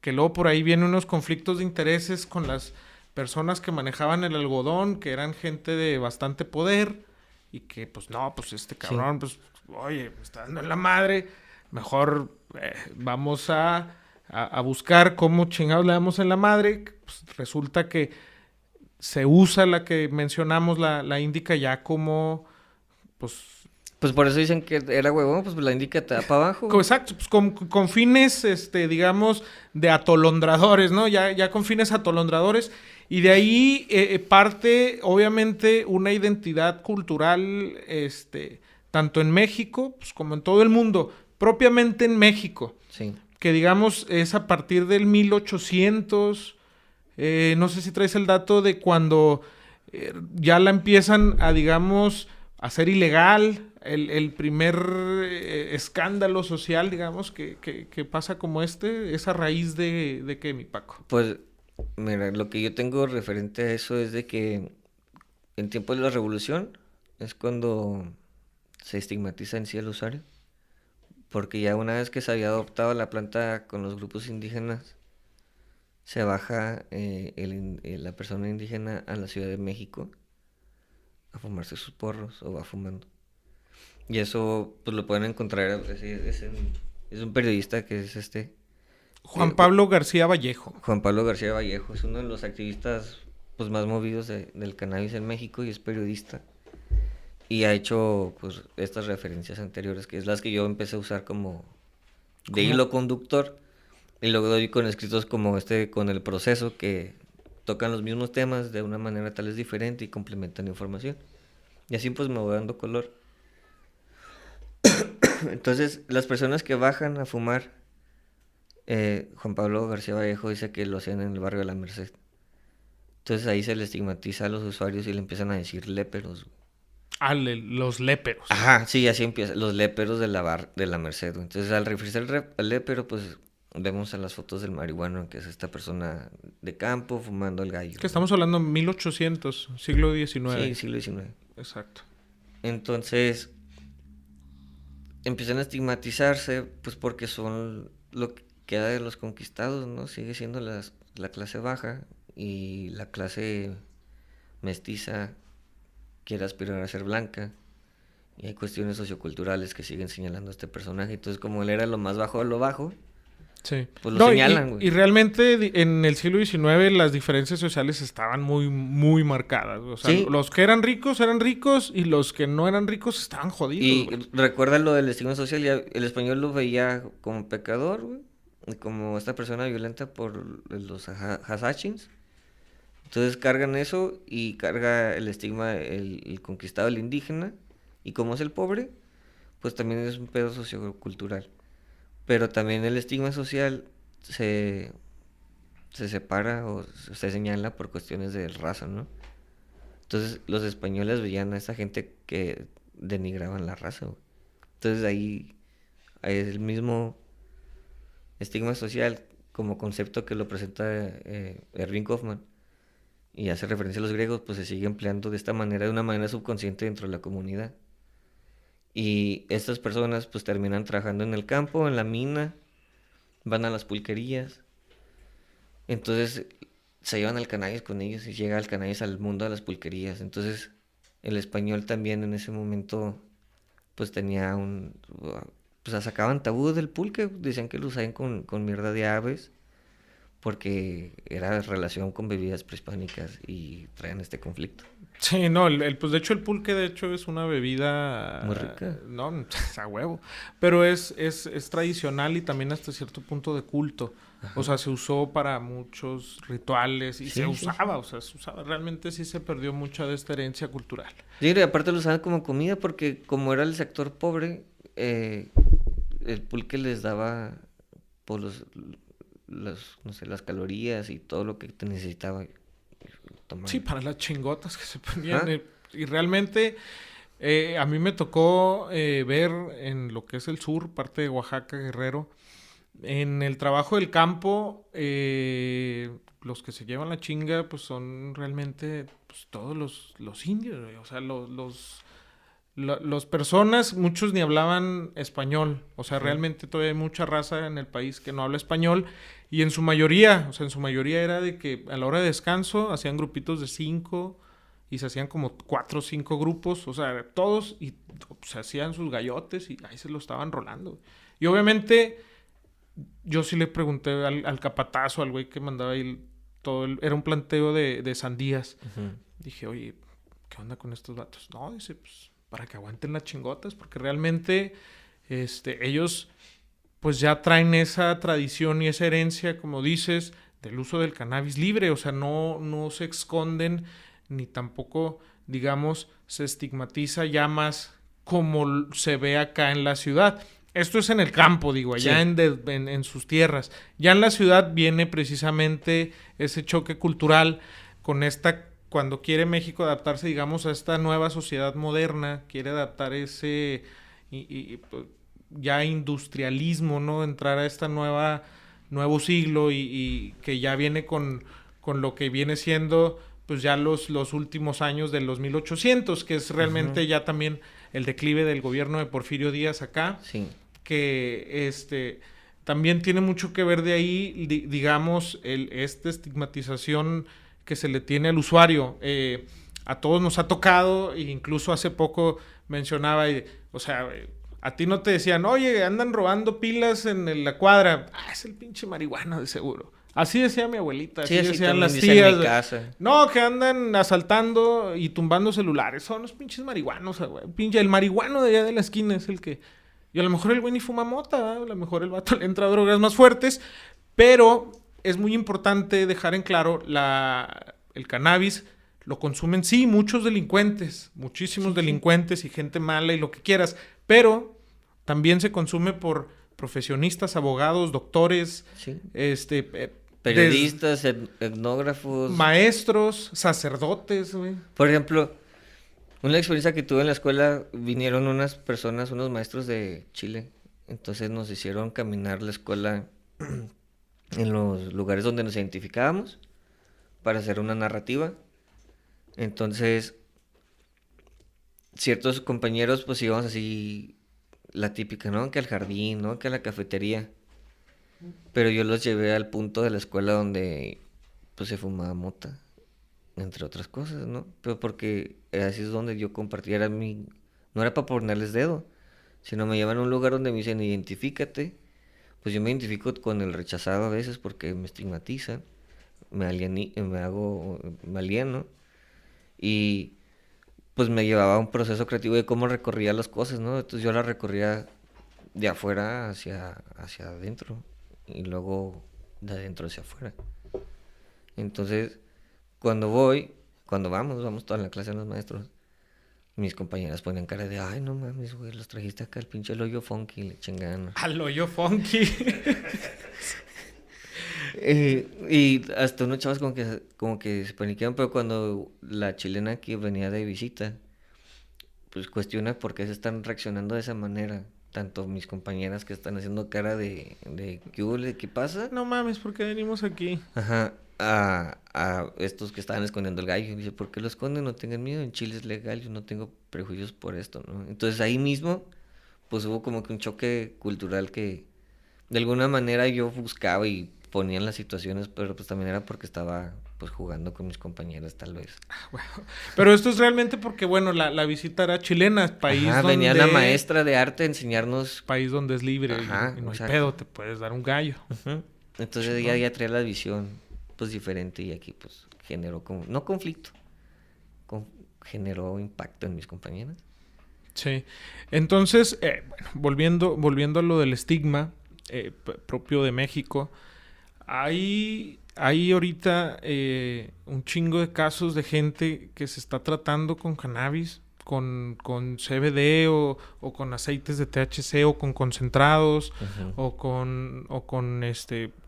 que luego por ahí vienen unos conflictos de intereses con las personas que manejaban el algodón, que eran gente de bastante poder y que, pues, no, pues este cabrón, pues, oye, me está dando en la madre, mejor vamos a buscar cómo chingados le damos en la madre. Pues, resulta que se usa la que mencionamos, la índica ya como, pues... Pues por eso dicen que era huevón, pues la indica te da para abajo. Exacto, pues con fines, digamos, de atolondradores, ¿no? Ya con fines atolondradores. Y de ahí parte, obviamente, una identidad cultural, tanto en México, pues, como en todo el mundo. Propiamente en México, Sí. que digamos es a partir del 1800... no sé si traes el dato de cuando ya la empiezan a, digamos, hacer ilegal, el primer escándalo social, digamos, que pasa como es a raíz de qué, mi Paco. Pues, mira, lo que yo tengo referente a eso es de que en tiempos de la revolución es cuando se estigmatiza en sí al usuario. Porque ya una vez que se había adoptado la planta con los grupos indígenas, se baja la persona indígena a la Ciudad de México a fumarse sus porros o va fumando. Y eso pues lo pueden encontrar, es un periodista que es Juan Pablo García Vallejo. Juan Pablo García Vallejo, es uno de los activistas pues más movidos del cannabis en México y es periodista. Y ha hecho pues estas referencias anteriores, que es las que yo empecé a usar como de hilo conductor. Y luego doy con escritos como con el proceso, que tocan los mismos temas de una manera tal vez diferente y complementan información. Y así pues me voy dando color. Entonces, las personas que bajan a fumar, Juan Pablo García Vallejo dice que lo hacían en el barrio de la Merced. Entonces ahí se le estigmatiza a los usuarios y le empiezan a decir léperos. Los léperos. Ajá, sí, así empieza, los léperos de la Merced. Entonces al referirse al lépero, pues vemos a las fotos del marihuano, que es esta persona de campo fumando el gallo. Que estamos hablando de 1800, siglo XIX. Sí, siglo XIX. Exacto. Entonces, empiezan a estigmatizarse, pues porque son lo que queda de los conquistados, ¿no? Sigue siendo la clase baja y la clase mestiza quiere aspirar a ser blanca. Y hay cuestiones socioculturales que siguen señalando a este personaje. Entonces, como él era lo más bajo de lo bajo, Sí. pues lo señalan, y güey. realmente en el siglo XIX las diferencias sociales estaban muy, muy marcadas. O sea, Sí. los que eran ricos y los que no eran ricos estaban jodidos. Y güey. recuerda lo del estigma social, el español lo veía como pecador, güey, y como esta persona violenta por los Hazachins. Entonces cargan eso y carga el estigma el conquistado, el indígena, y como es el pobre, pues también es un pedo sociocultural. Pero también el estigma social se separa o se señala por cuestiones de raza, ¿no? Entonces los españoles veían a esa gente que denigraban la raza, güey. Entonces ahí es el mismo estigma social como concepto que lo presenta Erving Goffman y hace referencia a los griegos, pues se sigue empleando de esta manera, de una manera subconsciente dentro de la comunidad. Y estas personas pues terminan trabajando en el campo, en la mina, van a las pulquerías. Entonces se llevan al cannabis con ellos y llega el cannabis al mundo de las pulquerías. Entonces el español también en ese momento pues tenía pues sacaban tabú del pulque, decían que lo usaban con mierda de aves porque era relación con bebidas prehispánicas y traían este conflicto. Sí, no, pues de hecho el pulque de hecho es una bebida... Muy rica. No, a huevo. Pero es tradicional y también hasta cierto punto de culto. Ajá. O sea, se usó para muchos rituales y Sí, se sí, usaba, o sea, se usaba. Realmente sí se perdió mucha de esta herencia cultural. Sí, y aparte lo usaban como comida porque como era el sector pobre, el pulque les daba por no sé, las calorías y todo lo que te necesitaba tomar. Sí, para las chingotas que se ponían. Ajá. Y realmente a mí me tocó ver en lo que es el sur, parte de Oaxaca, Guerrero, en el trabajo del campo, los que se llevan la chinga, pues son realmente pues, todos los indios, güey. O sea, los personas, muchos ni hablaban español. O sea, realmente todavía hay mucha raza en el país que no habla español. Y en su mayoría era de que a la hora de descanso hacían grupitos de 5 y se hacían como 4 o 5 grupos. O sea, todos y se hacían sus gallotes y ahí se lo estaban rolando. Y obviamente yo sí le pregunté al capatazo, al güey que mandaba ahí era un planteo de sandías. Uh-huh. Dije, oye, ¿qué onda con estos vatos? No, dice, pues para que aguanten las chingotas, porque realmente ellos pues ya traen esa tradición y esa herencia, como dices, del uso del cannabis libre, o sea, no se esconden ni tampoco, digamos, se estigmatiza ya más como se ve acá en la ciudad. Esto es en el campo, digo, allá Sí. en sus tierras. Ya en la ciudad viene precisamente ese choque cultural con cuando quiere México adaptarse, digamos, a esta nueva sociedad moderna, quiere adaptar ese pues, ya industrialismo, ¿no? Entrar a esta nuevo siglo y que ya viene con lo que viene siendo pues ya los últimos años de los 1800, que es realmente ya también el declive del gobierno de Porfirio Díaz acá, Sí. que también tiene mucho que ver de ahí, digamos, esta estigmatización que se le tiene al usuario. A todos nos ha tocado, e incluso hace poco mencionaba, o sea, a ti no te decían, oye, andan robando pilas en la cuadra. Ah, es el pinche marihuana de seguro. Así decía mi abuelita, así decían las tías. En mi casa. No, que andan asaltando y tumbando celulares. Son los pinches marihuanos, güey. El marihuano de allá de la esquina es el que... Y a lo mejor el güey ni fuma mota, ¿verdad? A lo mejor el vato le entra a drogas más fuertes. Pero es muy importante dejar en claro el cannabis lo consumen, sí, muchos delincuentes, muchísimos delincuentes y gente mala y lo que quieras, pero también se consume por profesionistas, abogados, doctores, Sí. Periodistas, etnógrafos. Maestros, sacerdotes, güey. Por ejemplo, una experiencia que tuve en la escuela, vinieron unas personas, unos maestros de Chile. Entonces nos hicieron caminar la escuela en los lugares donde nos identificábamos para hacer una narrativa. Entonces, ciertos compañeros pues íbamos así, la típica, ¿no? Que al jardín, ¿no? Que a la cafetería. Pero yo los llevé al punto de la escuela donde pues se fumaba mota, entre otras cosas, ¿no? Pero porque así es donde yo compartía, no era para ponerles dedo, sino me llevan a un lugar donde me dicen, identifícate. Pues yo me identifico con el rechazado a veces porque me estigmatiza, me alieno, y pues me llevaba a un proceso creativo de cómo recorría las cosas, ¿no? Entonces yo las recorría de afuera hacia adentro y luego de adentro hacia afuera. Entonces, cuando vamos toda la clase de los maestros, mis compañeras ponen cara de, ay, no mames, güey, los trajiste acá al pinche el hoyo funky, le chingan. Al hoyo funky. Y hasta unos chavos como que se paniquean, pero cuando la chilena que venía de visita, pues cuestiona por qué se están reaccionando de esa manera. Tanto mis compañeras que están haciendo cara de ¿qué pasa? No mames, ¿por qué venimos aquí? Ajá, a estos que estaban escondiendo el gallo. Y dice, ¿por qué lo esconden? No tengan miedo, en Chile es legal, yo no tengo prejuicios por esto, ¿no? Entonces ahí mismo, pues hubo como que un choque cultural que de alguna manera yo buscaba y ponía en las situaciones, pero pues también era porque estaba pues jugando con mis compañeras tal vez. Bueno, pero esto es realmente porque, bueno, la visita era chilena, país Ajá, donde... venía la maestra de arte a enseñarnos. País donde es libre. Ajá, y no hay exacto. pedo, te puedes dar un gallo. Uh-huh. Entonces ella ya traía la visión pues diferente y aquí pues generó como, no conflicto, generó impacto en mis compañeras. Sí. Entonces, bueno, volviendo a lo del estigma propio de México, hay ahorita un chingo de casos de gente que se está tratando con cannabis, con CBD o con aceites de THC o con concentrados, uh-huh, o con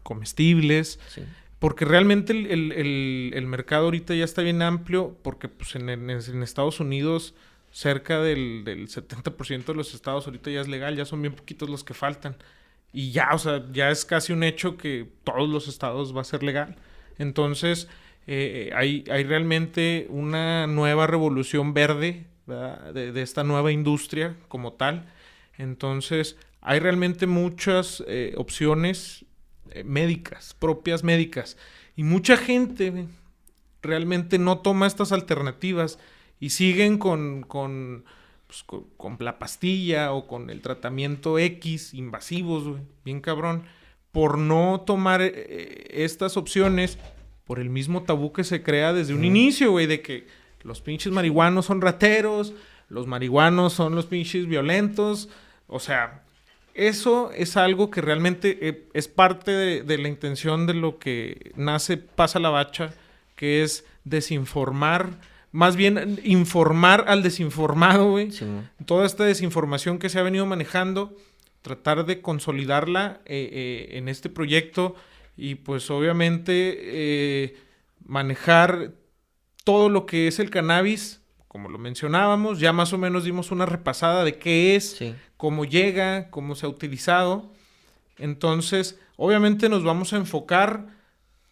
comestibles. Sí. Porque realmente el mercado ahorita ya está bien amplio, porque pues en Estados Unidos cerca del 70% de los estados ahorita ya es legal, ya son bien poquitos los que faltan. Y ya, o sea, ya es casi un hecho que todos los estados va a ser legal. Entonces, hay realmente una nueva revolución verde, ¿verdad? De esta nueva industria como tal. Entonces, hay realmente muchas opciones médicas, propias médicas. Y mucha gente realmente no toma estas alternativas y siguen con la pastilla o con el tratamiento X, invasivos, güey, bien cabrón, por no tomar estas opciones, por el mismo tabú que se crea desde un inicio, güey, de que los pinches marihuanos son rateros, los marihuanos son los pinches violentos, o sea, eso es algo que realmente es parte de la intención de lo que nace Pasa la Bacha, que es desinformar, más bien informar al desinformado, güey. Sí. Toda esta desinformación que se ha venido manejando, tratar de consolidarla en este proyecto y pues obviamente manejar todo lo que es el cannabis, como lo mencionábamos, ya más o menos dimos una repasada de qué es, sí, cómo llega, cómo se ha utilizado. Entonces, obviamente nos vamos a enfocar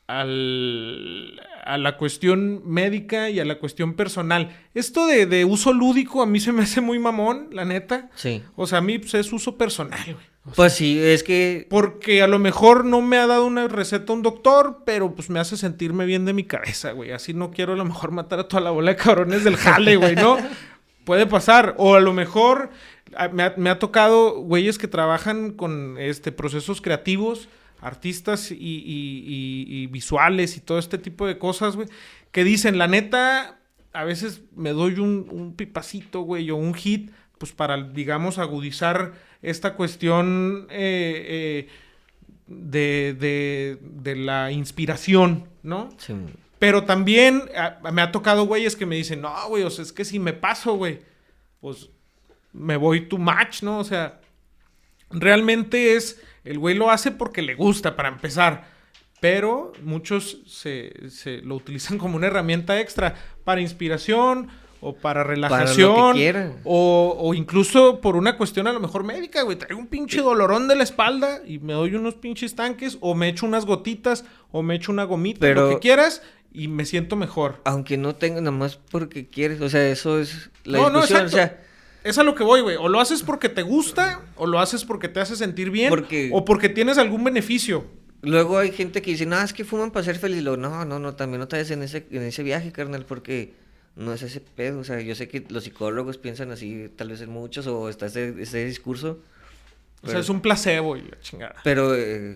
a la cuestión médica y a la cuestión personal. Esto de uso lúdico a mí se me hace muy mamón, la neta. Sí. O sea, a mí pues, es uso personal, güey. Pues sí, es que... Porque a lo mejor no me ha dado una receta un doctor, pero pues me hace sentirme bien de mi cabeza, güey. Así no quiero a lo mejor matar a toda la bola de cabrones del jale, güey, ¿no? Puede pasar. O a lo mejor me ha tocado güeyes que trabajan con procesos creativos, artistas y visuales y todo este tipo de cosas, güey, que dicen, la neta, a veces me doy un pipacito, güey, o un hit, pues para, digamos, agudizar esta cuestión de la inspiración, ¿no? Sí. Pero también me ha tocado güeyes que me dicen, no, güey, o sea, es que si me paso, güey, pues me voy too much, ¿no? O sea, realmente el güey lo hace porque le gusta, para empezar. Pero muchos se lo utilizan como una herramienta extra para inspiración o para relajación, Para lo que quieran. o incluso por una cuestión a lo mejor médica, güey. Traigo un pinche dolorón de la espalda y me doy unos pinches tanques, o me echo unas gotitas, o me echo una gomita, Pero- lo que quieras, y me siento mejor. Aunque no tenga nada más porque quieres, o sea, eso es la No, discusión, exacto. o sea, Es a lo que voy, güey. O lo haces porque te gusta, o lo haces porque te hace sentir bien, Porque- o porque tienes algún beneficio. luego hay gente que dice, no, es que fuman para ser feliz. Luego, no, también no te vayas en ese viaje, carnal, porque no es ese pedo. O sea, yo sé que los psicólogos piensan así, tal vez en muchos, o está ese discurso. O sea, es un placebo y la chingada. Pero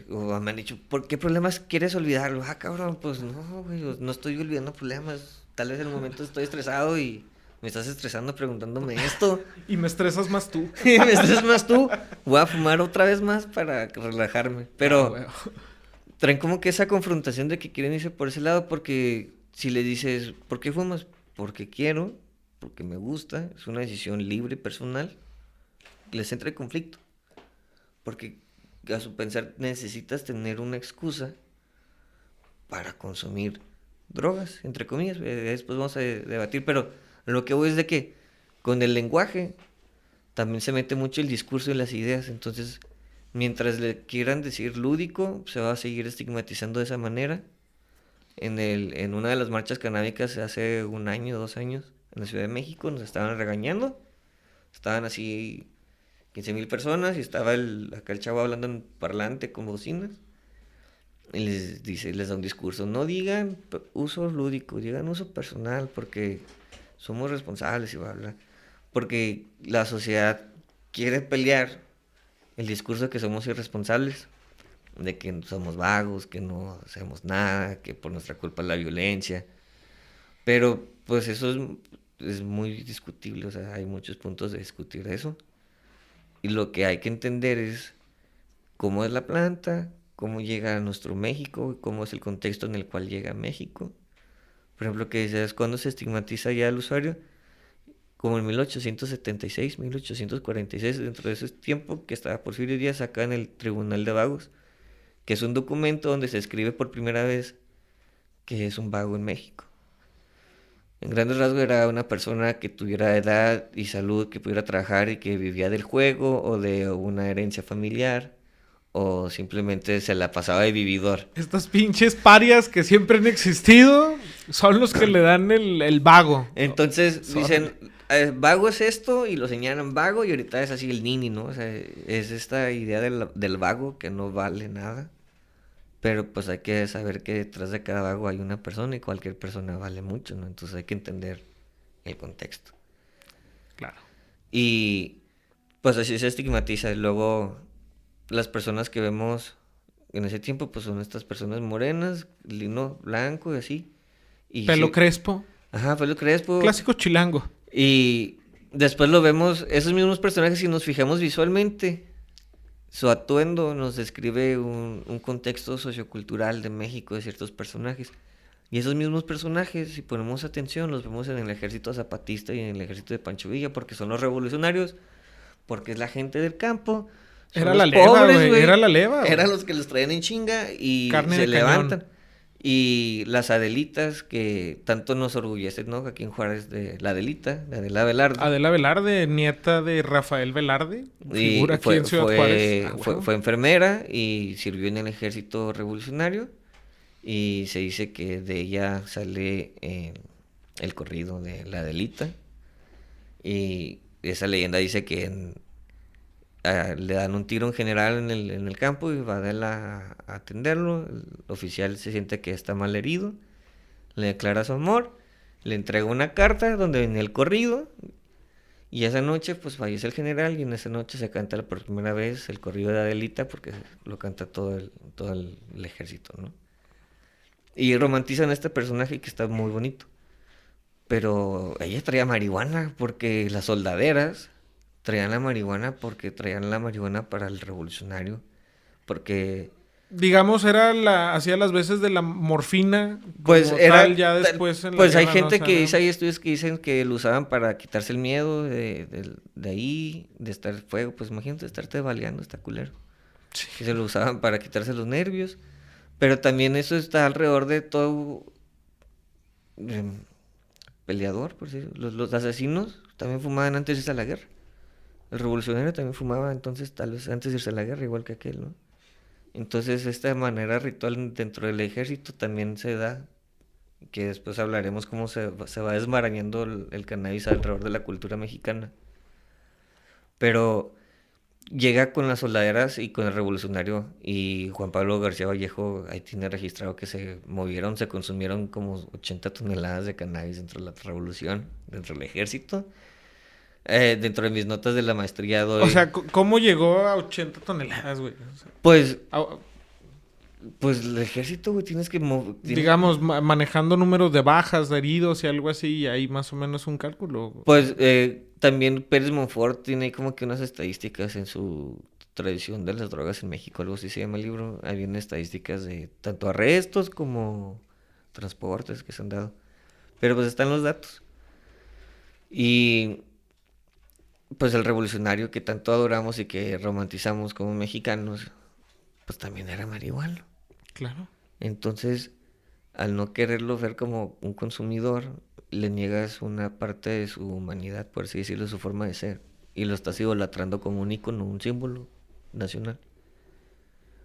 o me han dicho, ¿por qué problemas quieres olvidarlo? Ah, cabrón, pues no, güey, no estoy olvidando problemas. Tal vez en el momento estoy estresado y me estás estresando preguntándome esto. Y me estresas más tú. Y me estresas más tú. Voy a fumar otra vez más para relajarme. Pero Ah, güey. traen como que esa confrontación de que quieren irse por ese lado porque si le dices, ¿por qué fumas? Porque quiero, porque me gusta, es una decisión libre, personal, les entra el conflicto. Porque a su pensar necesitas tener una excusa para consumir drogas, entre comillas. Después vamos a debatir, pero lo que voy es de que con el lenguaje también se mete mucho el discurso y las ideas. Entonces, mientras le quieran decir lúdico, se va a seguir estigmatizando de esa manera. En una de las marchas canábicas hace 1 año, 2 años, en la Ciudad de México, nos estaban regañando. Estaban así 15,000 personas y estaba acá el chavo hablando en parlante con bocinas. Y les da un discurso. No digan uso lúdico, digan uso personal, porque somos responsables y bla, bla. Porque la sociedad quiere pelear el discurso de que somos irresponsables, de que somos vagos, que no hacemos nada, que por nuestra culpa es la violencia. Pero pues eso es muy discutible, o sea, hay muchos puntos de discutir eso. Y lo que hay que entender es cómo es la planta, cómo llega a nuestro México, cómo es el contexto en el cual llega a México. Por ejemplo, que dices, ¿cuándo se estigmatiza ya al usuario? Como en 1876, 1846, dentro de ese tiempo que estaba Porfirio Díaz acá en el Tribunal de Vagos, que es un documento donde se escribe por primera vez que es un vago en México. En grandes rasgos era una persona que tuviera edad y salud, que pudiera trabajar y que vivía del juego o de una herencia familiar, o simplemente se la pasaba de vividor. Estas pinches parias que siempre han existido son los que le dan el vago. Entonces dicen, vago es esto, y lo señalan vago, y ahorita es así el nini, ¿no? O sea, es esta idea del vago que no vale nada. Pero pues hay que saber que detrás de cada vago hay una persona y cualquier persona vale mucho, ¿no? Entonces hay que entender el contexto. Claro. Y pues así se estigmatiza. Y luego las personas que vemos en ese tiempo pues son estas personas morenas, lino blanco y así. Y Pelo sí, crespo. ajá, pelo crespo. Clásico chilango. Y después lo vemos, esos mismos personajes, si nos fijamos visualmente, su atuendo nos describe un contexto sociocultural de México de ciertos personajes. Y esos mismos personajes, si ponemos atención, los vemos en el ejército zapatista y en el ejército de Pancho Villa, porque son los revolucionarios, porque es la gente del campo. Son Era los la leva, pobres, güey. Era la leva, güey. Eran los que los traían en chinga y Carne se de cañón. levantan. Y las Adelitas, que tanto nos orgullecen, ¿no? Aquí en Juárez, de la Adelita, de Adela Velarde. Adela Velarde, nieta de Rafael Velarde. Y Figura aquí en Ciudad Juárez. Ah, huevo. fue enfermera y sirvió en el ejército revolucionario. Y se dice que de ella sale el corrido de la Adelita. Y esa leyenda dice que le dan un tiro en general en el campo y va Adela a atenderlo. El oficial se siente que está mal herido, le declara su amor, le entrega una carta donde viene el corrido. Y esa noche pues fallece el general y en esa noche se canta por primera vez el corrido de Adelita porque lo canta todo el ejército, ¿no? Y romantizan a este personaje que está muy bonito. Pero ella traía marihuana porque las soldaderas traían la marihuana porque traían la marihuana para el revolucionario. Porque Digamos, hacía las veces de la morfina. pues como era tal, ya después en la pues hay guerra, ¿no? gente O sea, que no- dice, hay estudios que dicen que lo usaban para quitarse el miedo de ahí, de estar fuego. Pues imagínate estarte baleando, está culero. Sí. Que se lo usaban para quitarse los nervios. Pero también eso está alrededor de todo peleador, por decirlo. Los asesinos también fumaban antes de irse a la guerra. El revolucionario también fumaba entonces tal vez antes de irse a la guerra, igual que aquel, ¿no? Entonces esta manera ritual dentro del ejército también se da, que después hablaremos cómo se va desmarañando el cannabis alrededor de la cultura mexicana. Pero llega con las soldaderas y con el revolucionario, y Juan Pablo García Vallejo ahí tiene registrado que se consumieron como 80 toneladas de cannabis dentro de la revolución, dentro del ejército. Dentro de mis notas de la maestría doy... O sea, ¿cómo llegó a 80 toneladas, güey? O sea, pues el ejército, güey, tienes que... digamos, manejando números de bajas, de heridos y algo así, y hay más o menos un cálculo. Pues también Pérez Monfort tiene ahí como que unas estadísticas en su tradición de las drogas en México, algo así se llama el libro. Hay bien estadísticas de tanto arrestos como transportes que se han dado. Pero pues están los datos. Y pues el revolucionario que tanto adoramos y que romantizamos como mexicanos, pues también era marihuana. Claro. Entonces, al no quererlo ver como un consumidor, le niegas una parte de su humanidad, por así decirlo, su forma de ser. Y lo estás idolatrando como un ícono, un símbolo nacional.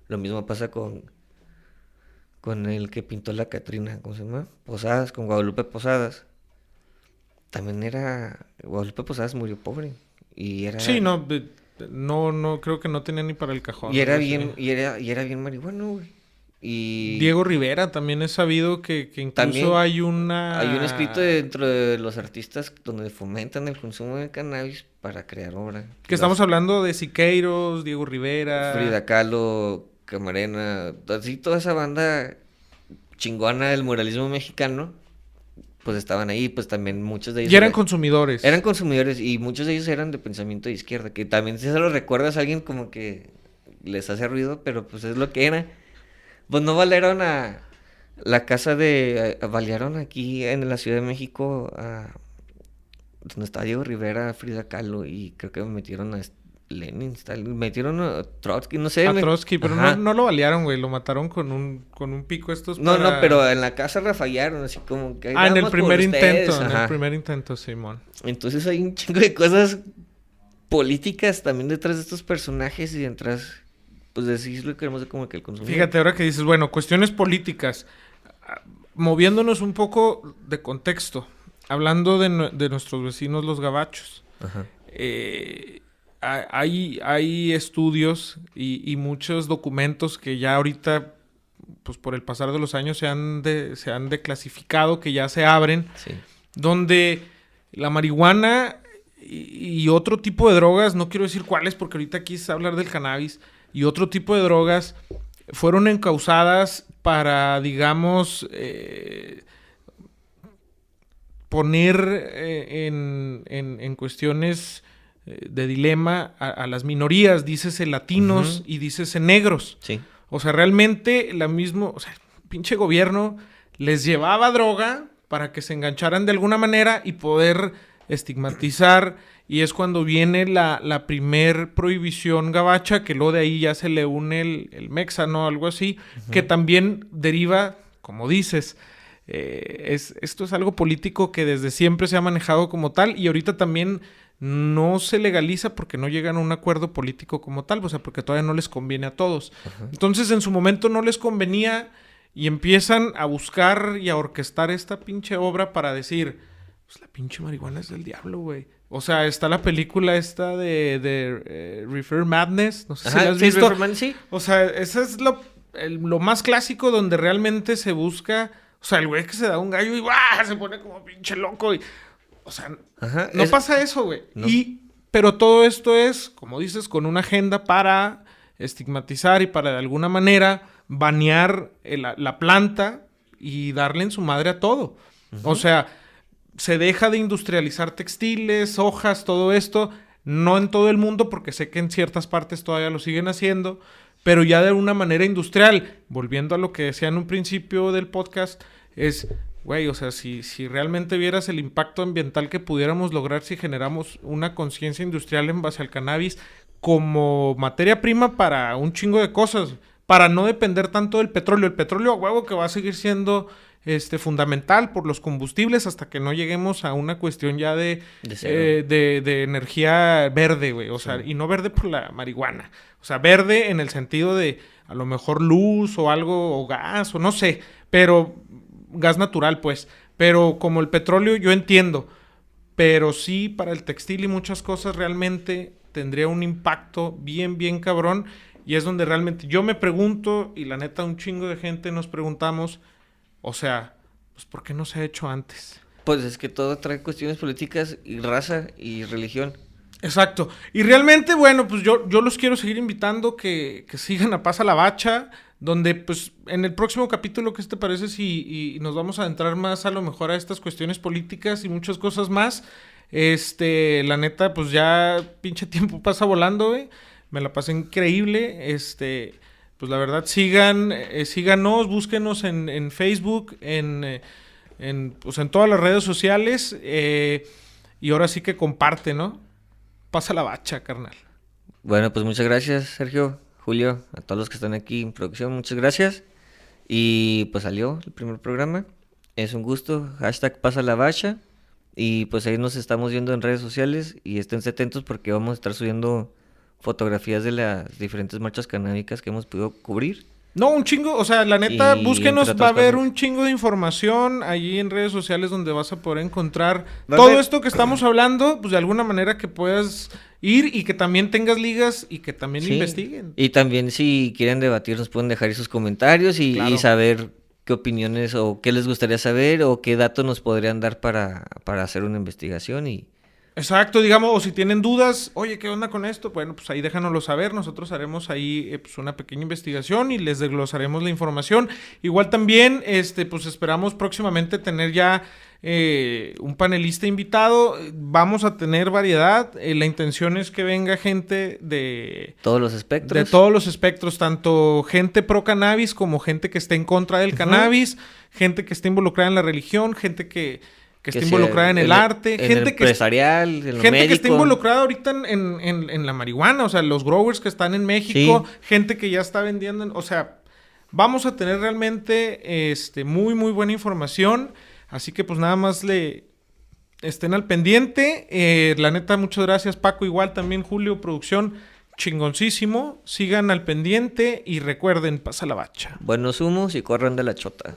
Lo mismo pasa con el que pintó la Catrina, ¿cómo se llama? Posadas, con Guadalupe Posadas. También Guadalupe Posadas murió pobre. Y era... Sí, no, creo que no tenía ni para el cajón. Y era bien marihuano, güey. Y Diego Rivera también es sabido que incluso también hay un escrito dentro de los artistas donde fomentan el consumo de cannabis para crear obra. Que estamos hablando de Siqueiros, Diego Rivera, Frida Kahlo, Camarena, así toda esa banda chingona del muralismo mexicano, pues estaban ahí, pues también muchos de ellos... Y eran consumidores. Eran consumidores y muchos de ellos eran de pensamiento de izquierda, que también si se lo recuerdas a alguien como que les hace ruido, pero pues es lo que era. Pues no balearon a la casa balearon aquí en la Ciudad de México donde está Diego Rivera, Frida Kahlo, y creo que metieron a Lenin, Stalin, metieron a Trotsky, no sé. A Trotsky, pero no lo balearon, güey, lo mataron con un pico estos No, pero en la casa rafallaron, así como que... en el primer intento, Simón. Entonces hay un chingo de cosas políticas también detrás de estos personajes y detrás... Pues decirlo que queremos como que el consumidor. Fíjate, ahora que dices, bueno, cuestiones políticas, moviéndonos un poco de contexto, hablando de nuestros vecinos los gabachos. Ajá. Hay estudios y muchos documentos que ya ahorita, pues por el pasar de los años se han declasificado, que ya se abren, sí, donde la marihuana y otro tipo de drogas, no quiero decir cuáles porque ahorita quise hablar del cannabis, y otro tipo de drogas fueron encausadas para, digamos, poner en cuestiones de dilema a las minorías, dícese latinos, uh-huh, y dícese negros. Sí. O sea, realmente pinche gobierno les llevaba droga para que se engancharan de alguna manera y poder estigmatizar. Y es cuando viene la primer prohibición gabacha, que luego de ahí ya se le une el mexano, algo así, uh-huh, que también deriva, como dices, esto es algo político que desde siempre se ha manejado como tal, y ahorita también no se legaliza porque no llegan a un acuerdo político como tal, o sea, porque todavía no les conviene a todos. Uh-huh. Entonces, en su momento no les convenía y empiezan a buscar y a orquestar esta pinche obra para decir, pues la pinche marihuana es del diablo, güey. O sea, está la película esta de Reefer Madness. No sé, ajá, si la has visto. Sí. O sea, ese es lo más clásico donde realmente se busca... O sea, el güey que se da un gallo y ¡buah! Se pone como pinche loco. O sea, ajá, no pasa eso, güey. No. Pero todo esto es, como dices, con una agenda para estigmatizar y para de alguna manera banear la planta y darle en su madre a todo. Uh-huh. O sea... Se deja de industrializar textiles, hojas, todo esto. No en todo el mundo, porque sé que en ciertas partes todavía lo siguen haciendo. Pero ya de una manera industrial. Volviendo a lo que decía en un principio del podcast. Es, güey, o sea, si realmente vieras el impacto ambiental que pudiéramos lograr si generamos una conciencia industrial en base al cannabis como materia prima para un chingo de cosas. para no depender tanto del petróleo. El petróleo a huevo que va a seguir siendo fundamental por los combustibles hasta que no lleguemos a una cuestión ya de energía verde, güey. O sea, y no verde por la marihuana. O sea, verde en el sentido de a lo mejor luz o algo, o gas, o no sé, pero gas natural, pues. Pero como el petróleo yo entiendo, pero sí para el textil y muchas cosas realmente tendría un impacto bien, bien cabrón. Y es donde realmente yo me pregunto, y la neta un chingo de gente nos preguntamos, o sea, pues ¿por qué no se ha hecho antes? Pues es que todo trae cuestiones políticas y raza y religión. Exacto. Y realmente, bueno, pues yo los quiero seguir invitando que sigan a Pasa la Bacha, donde pues en el próximo capítulo, ¿qué te parece si nos vamos a adentrar más a lo mejor a estas cuestiones políticas y muchas cosas más? La neta, pues ya pinche tiempo pasa volando, güey. Me la pasé increíble. Pues la verdad, síganos, búsquenos en Facebook, pues en todas las redes sociales. Y ahora sí que comparte, ¿no? Pasa la bacha, carnal. Bueno, pues muchas gracias, Sergio, Julio, a todos los que están aquí en producción, muchas gracias. Y pues salió el primer programa. Es un gusto. #Pasa la bacha. Y pues ahí nos estamos viendo en redes sociales. Y estén atentos porque vamos a estar subiendo fotografías de las diferentes marchas canábicas que hemos podido cubrir. No, un chingo, o sea, la neta, búsquenos, va a haber cosas. un chingo de información allí en redes sociales donde vas a poder encontrar todo esto que estamos hablando, pues de alguna manera que puedas ir y que también tengas ligas y que también investiguen. Y también si quieren debatir nos pueden dejar ahí sus comentarios y saber qué opiniones o qué les gustaría saber o qué datos nos podrían dar para hacer una investigación y... Exacto, digamos, o si tienen dudas, oye, ¿qué onda con esto? Bueno, pues ahí déjanoslo saber, nosotros haremos ahí pues una pequeña investigación y les desglosaremos la información. Igual también, pues esperamos próximamente tener ya un panelista invitado, vamos a tener variedad, la intención es que venga gente de... Todos los espectros. De todos los espectros, tanto gente pro cannabis como gente que esté en contra del cannabis, gente que esté involucrada en la religión, gente que esté involucrada en el arte, gente empresarial, en lo gente médico. Que esté involucrada ahorita en la marihuana, o sea, los growers que están en México, gente que ya está vendiendo, o sea, vamos a tener realmente muy, muy buena información, así que pues nada más estén al pendiente, la neta, muchas gracias Paco, igual también Julio, producción, chingoncísimo, sigan al pendiente y recuerden, pasa la bacha. Buenos humos y corran de la chota.